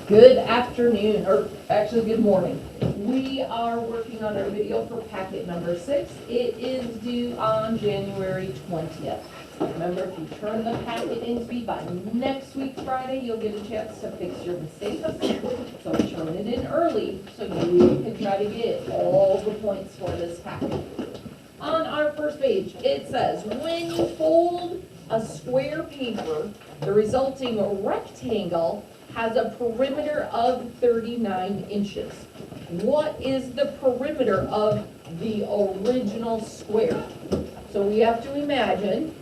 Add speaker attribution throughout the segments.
Speaker 1: Good afternoon, or actually good morning. We are working on our video for packet number 6. It is due on January 20th. Remember, if you turn the packet in to me by next week Friday, you'll get a chance to fix your mistakes. So turn it in early so you can try to get all the points for this packet. On our first page, it says, when you fold a square paper, the resulting rectangle has a perimeter of 39 inches. What is the perimeter of the original square? So we have to imagine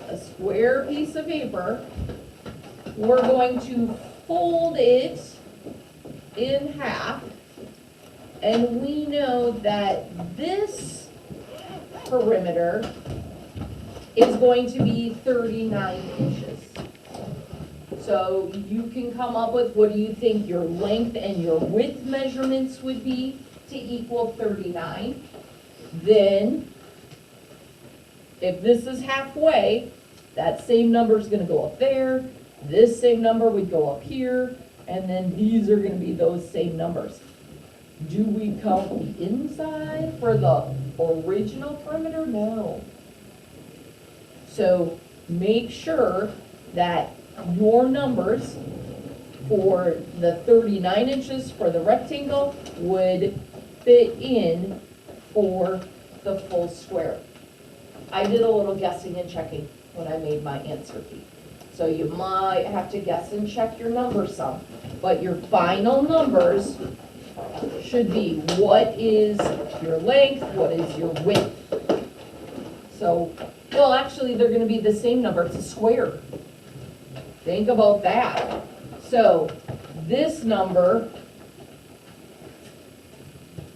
Speaker 1: a square piece of paper. We're going to fold it in half, and we know that this perimeter is going to be 39 inches. So you can come up with, what do you think your length and your width measurements would be to equal 39? Then, if this is halfway, that same number is going to go up there, this same number would go up here, and then these are going to be those same numbers. Do we count the inside for the original perimeter? No. So make sure that your numbers for the 39 inches for the rectangle would fit in for the full square. I did a little guessing and checking when I made my answer key. So you might have to guess and check your numbers some, but your final numbers should be what is your length, what is your width. So, well, actually, they're gonna be the same number, it's a square. Think about that. So this number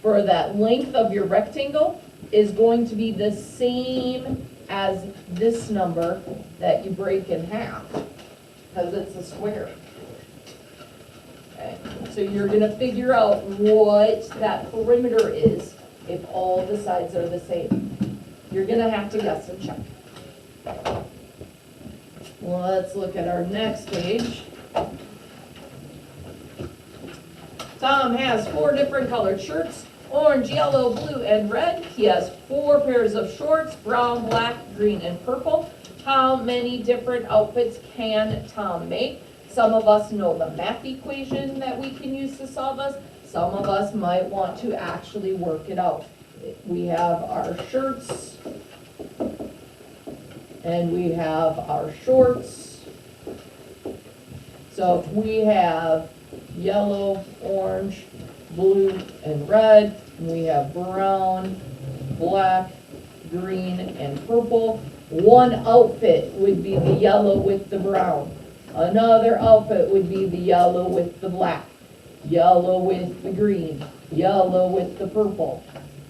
Speaker 1: for that length of your rectangle is going to be the same as this number that you break in half, because it's a square. Okay, so you're gonna figure out what that perimeter is if all the sides are the same. You're gonna have to guess and check. Let's look at our next page. Tom has 4 different colored shirts, orange, yellow, blue, and red. He has 4 pairs of shorts, brown, black, green, and purple. How many different outfits can Tom make? Some of us know the math equation that we can use to solve this. Some of us might want to actually work it out. We have our shirts, and we have our shorts. So if we have yellow, orange, blue, and red, and we have brown, black, green, and purple, one outfit would be the yellow with the brown. Another outfit would be the yellow with the black, yellow with the green, yellow with the purple.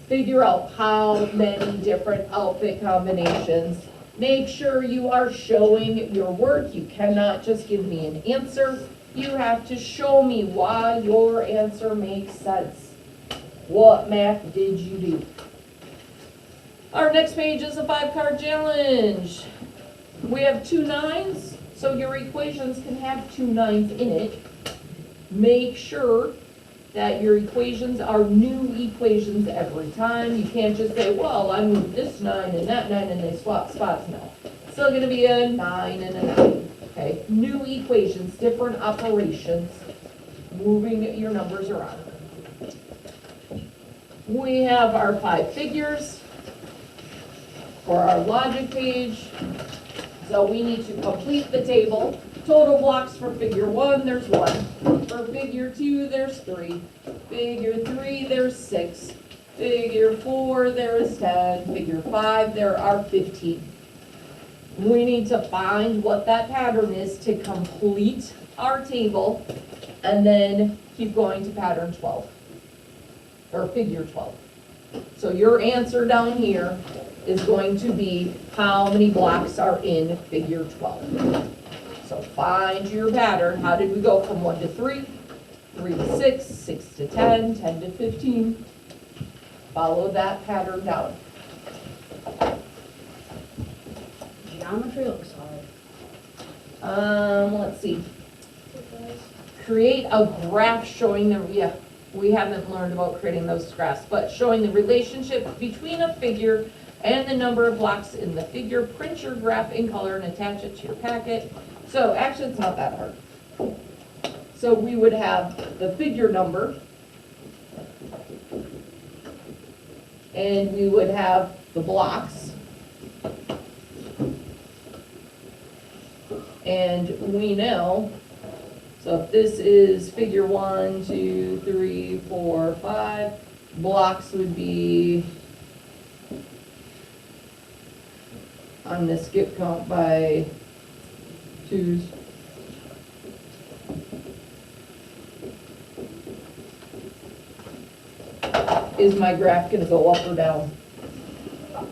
Speaker 1: Figure out how many different outfit combinations. Make sure you are showing your work. You cannot just give me an answer. You have to show me why your answer makes sense. What math did you do? Our next page is a 5-card challenge. We have 2 9s, so your equations can have 2 9s in it. Make sure that your equations are new equations every time. You can't just say, well, I moved this 9 and that 9 and they swap spots. No. It's still gonna be a 9 and a 9, okay? New equations, different operations, moving your numbers around. We have our 5 figures for our logic page. So we need to complete the table. Total blocks for figure 1, there's 1. For figure 2, there's 3. Figure 3, there's 6. Figure 4, there is 10. Figure 5, there are 15. We need to find what that pattern is to complete our table, and then keep going to pattern 12, or figure 12. So your answer down here is going to be how many blocks are in figure 12. So find your pattern. How did we go from 1 to 3, 3 to 6, 6 to 10, 10 to 15? Follow that pattern down.
Speaker 2: Geometry looks hard.
Speaker 1: Let's see. Create a graph showing the, yeah, we haven't learned about creating those graphs, but showing the relationship between a figure and the number of blocks in the figure. Print your graph in color and attach it to your packet. So actually, it's not that hard. So we would have the figure number, and we would have the blocks. And we know, so if this is figure 1, 2, 3, 4, 5, blocks would be, I'm gonna skip count by 2s. Is my graph gonna go up or down?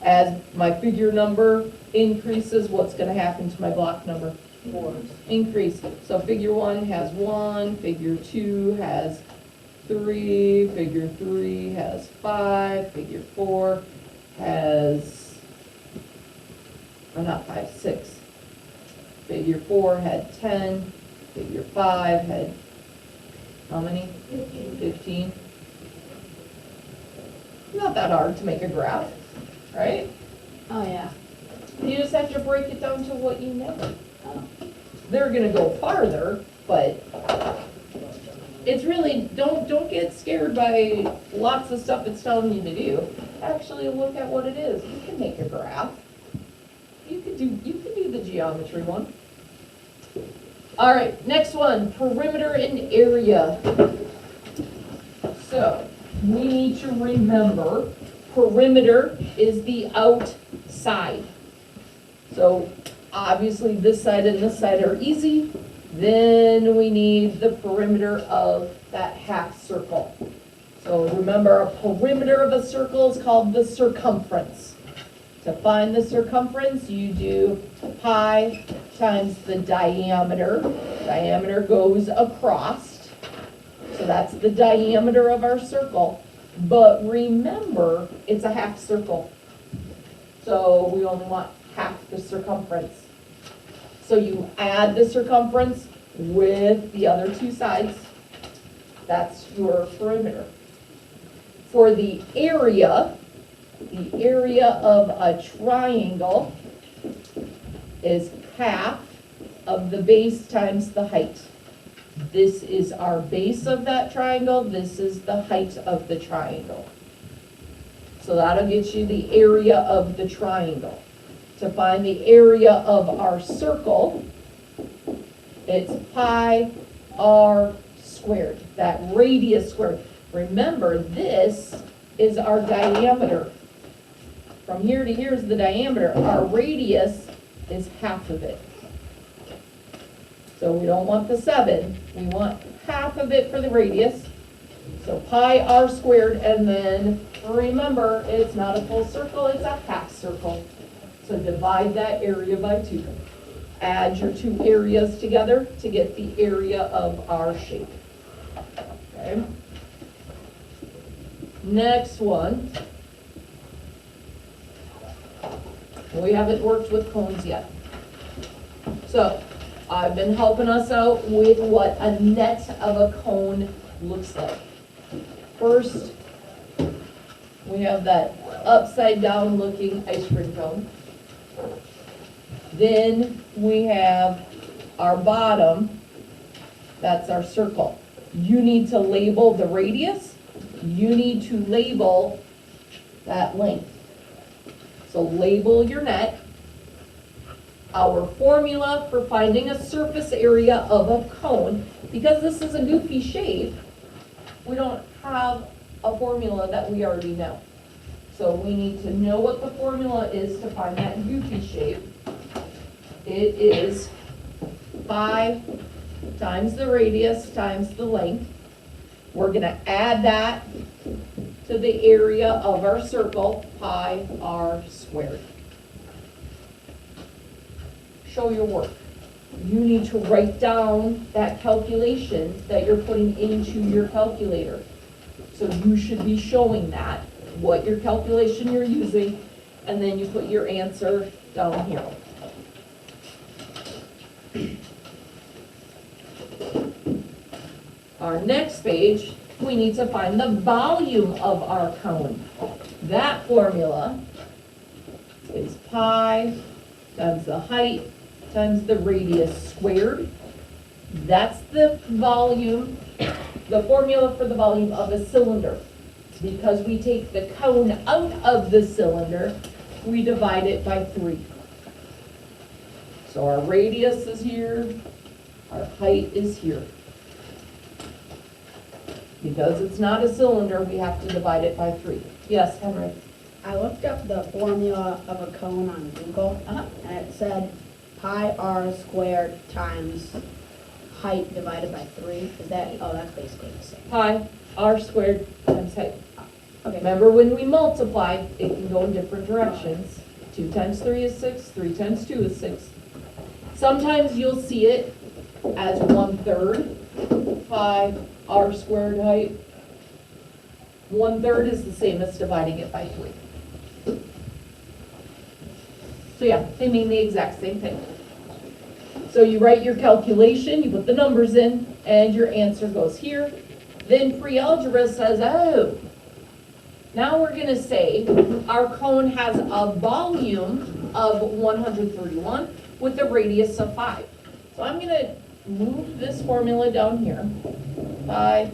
Speaker 1: As my figure number increases, what's gonna happen to my block number? Increase. So figure 1 has 1, figure 2 has 3, figure 3 has 5, figure 4 has, or not 5, 6. Figure 4 had 10, figure 5 had, how many? 15. Not that hard to make a graph, right?
Speaker 2: Oh, yeah.
Speaker 1: You just have to break it down to what you know. They're gonna go farther, but it's really, don't get scared by lots of stuff it's telling you to do. Actually look at what it is. You can make a graph. You can do the geometry one. All right, next one, perimeter and area. So we need to remember perimeter is the outside. So obviously this side and this side are easy. Then we need the perimeter of that half circle. So remember, a perimeter of a circle is called the circumference. To find the circumference, you do pi times the diameter. Diameter goes across. So that's the diameter of our circle. But remember, it's a half circle. So we only want half the circumference. So you add the circumference with the other two sides. That's your perimeter. For the area of a triangle is half of the base times the height. This is our base of that triangle. This is the height of the triangle. So that'll get you the area of the triangle. To find the area of our circle, it's pi r squared, that radius squared. Remember, this is our diameter. From here to here is the diameter. Our radius is half of it. So we don't want the 7, we want half of it for the radius. So pi r squared, and then remember, it's not a full circle, it's a half circle. So divide that area by 2. Add your two areas together to get the area of our shape. Okay. Next one. We haven't worked with cones yet. So I've been helping us out with what a net of a cone looks like. First, we have that upside down looking ice cream cone. Then we have our bottom, that's our circle. You need to label the radius, you need to label that length. So label your net. Our formula for finding a surface area of a cone, because this is a goofy shape, we don't have a formula that we already know. So we need to know what the formula is to find that goofy shape. It is pi times the radius times the length. We're going to add that to the area of our circle, pi r squared. Show your work. You need to write down that calculation that you're putting into your calculator. So you should be showing that, what your calculation you're using, and then you put your answer down here. Our next page, we need to find the volume of our cone. That formula is pi times the height times the radius squared. That's the volume, the formula for the volume of a cylinder. Because we take the cone out of the cylinder, we divide it by 3. So our radius is here, our height is here. Because it's not a cylinder, we have to divide it by 3. Yes, Henry?
Speaker 2: I looked up the formula of a cone on Google, and it said pi r squared times height divided by 3. Is that, oh, that's basically the same.
Speaker 1: Pi r squared times height.
Speaker 2: Okay.
Speaker 1: Remember when we multiply, it can go in different directions. 2 times 3 is 6, 3 times 2 is 6. Sometimes you'll see it as 1/3 pi r squared height. 1/3 is the same as dividing it by 3. So yeah, they mean the exact same thing. So you write your calculation, you put the numbers in, and your answer goes here. Then pre-algebra says, oh, now we're going to say our cone has a volume of 131 with a radius of 5. So I'm going to move this formula down here. Pi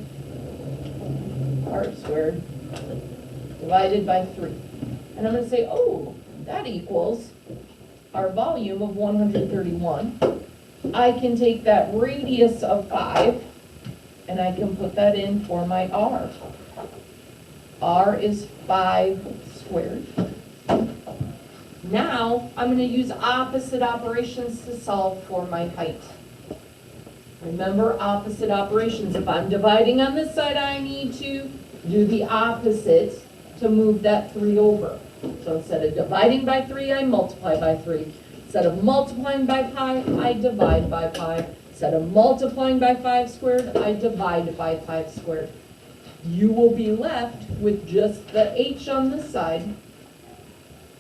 Speaker 1: r squared divided by 3. And I'm going to say, oh, that equals our volume of 131. I can take that radius of 5 and I can put that in for my r. R is 5 squared. Now, I'm going to use opposite operations to solve for my height. Remember opposite operations. If I'm dividing on this side, I need to do the opposite to move that 3 over. So instead of dividing by 3, I multiply by 3. Instead of multiplying by pi, I divide by pi. Instead of multiplying by 5 squared, I divide by 5 squared. You will be left with just the h on this side,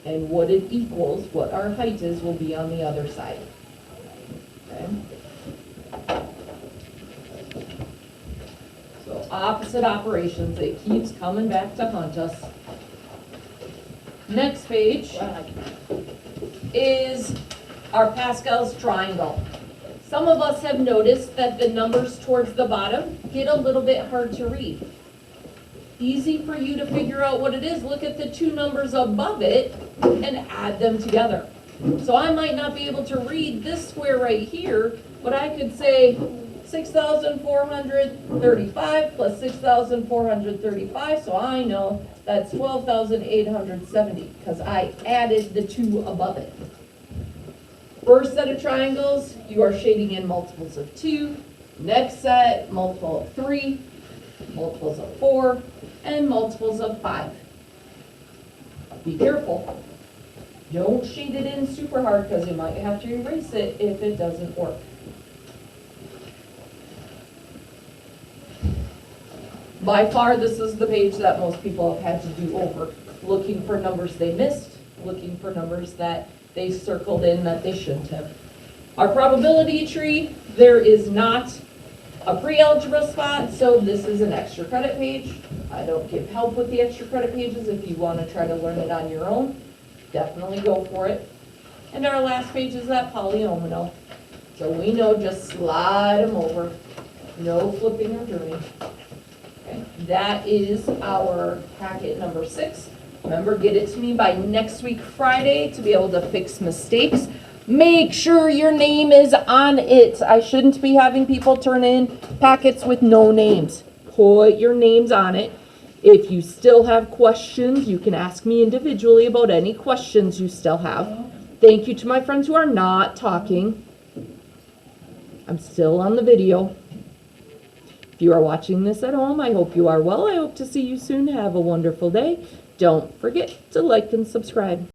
Speaker 1: and what it equals, what our height is, will be on the other side. Okay? So opposite operations, it keeps coming back to haunt us. Next page is our Pascal's triangle. Some of us have noticed that the numbers towards the bottom get a little bit hard to read. Easy for you to figure out what it is. Look at the 2 numbers above it and add them together. So I might not be able to read this square right here, but I could say 6,435 plus 6,435, so I know that's 12,870 because I added the 2 above it. First set of triangles, you are shading in multiples of 2. Next set, multiple of 3, multiples of 4, and multiples of 5. Be careful. Don't shade it in super hard because you might have to erase it if it doesn't work. By far, this is the page that most people have had to do over, looking for numbers they missed, looking for numbers that they circled in that they shouldn't have. Our probability tree, there is not a pre-algebra spot, so this is an extra credit page. I don't give help with the extra credit pages. If you want to try to learn it on your own, definitely go for it. And our last page is that polynomial. So we know just slide them over. No flipping or turning. Okay. That is our packet number 6. Remember, get it to me by next week Friday to be able to fix mistakes. Make sure your name is on it. I shouldn't be having people turn in packets with no names. Put your names on it. If you still have questions, you can ask me individually about any questions you still have. Thank you to my friends who are not talking. I'm still on the video. If you are watching this at home, I hope you are well. I hope to see you soon. Have a wonderful day. Don't forget to like and subscribe.